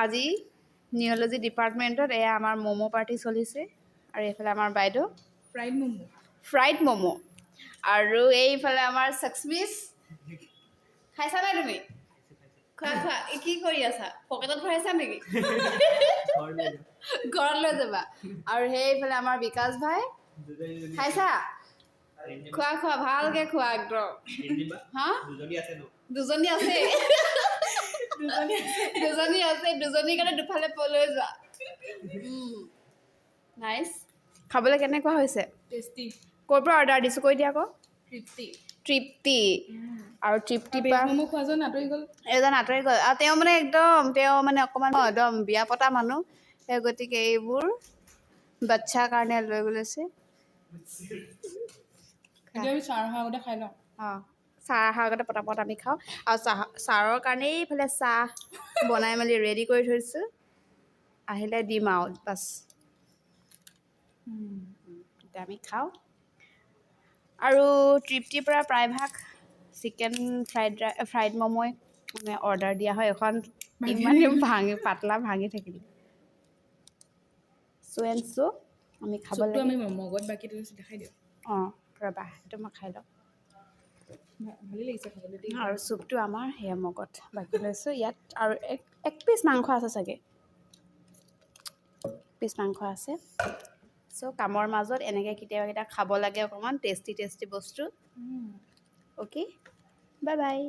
আজি নিউৰলজি ডিপাৰ্টমেণ্টত এয়া আমাৰ ম'ম' পাৰ্টি চলিছে আৰু এইফালে আমাৰ বাইদেউ ফ্ৰাইড ম'ম' আৰু এইফালে আমাৰ চাকমিচ খাইছা নাই তুমি খোৱা কি কৰি আছা পকেটত ভৰাইছা নেকি ঘৰত লৈ যাবা আৰু সেইফালে আমাৰ বিকাশ ভাই খাইছা খোৱা ভালকে খোৱা একদম হা দুজনী আছে দুজনীৰ কাৰণে দুফালে লৈ যোৱা নাইচ খাবলৈ কেনেকুৱা হৈছে টেষ্টি ক'ৰ পৰা অৰ্ডাৰ দিছোঁ কৈ দিয়া আকৌ তৃপ্তি তৃপ্তি আৰু তৃপ্তি বেজ ম'ম' খোৱা যোৱা আঁতৰি গ'ল এজন আঁতৰি গ'ল আৰু তেওঁ মানে অকণমান একদম বিয়া পতা মানুহ সেই গতিকে এইবোৰ বাচ্ছাৰ কাৰণে লৈ গৈছে এতিয়া আমি চাহ অহাৰ আগতে খাই লওঁ অঁ চাহ অহাৰ আগতে পটাপট আমি খাওঁ আৰু ছাৰৰ কাৰণেই এইফালে চাহ বনাই মেলি ৰেডি কৰি থৈছোঁ আহিলে দিম আৰু বাছ এতিয়া আমি খাওঁ আৰু তৃপ্তিৰ পৰা প্ৰায়ভাগ চিকেন ফ্ৰাইড ম'ম'ই মানে অৰ্ডাৰ দিয়া হয় এখন ইমানেই পাতলা ভাঙি থাকিলে আমি খাব চুপটো লাগে আমি মগত বাকী দেখাই দিওঁ অঁ ৰ'বা সেইটো মই খাই লওঁ ভালেই লাগিছে খাবলৈ দেই আৰু চুপটো আমাৰ সেয়া মগত বাকী লৈছোঁ ইয়াত আৰু এক পিচ মাংস আছে চাগে পিচ মাংস আছে চ' কামৰ মাজত এনেকৈ কেতিয়াবা খাব লাগে অকণমান টেষ্টি বস্তু অ'কে বাই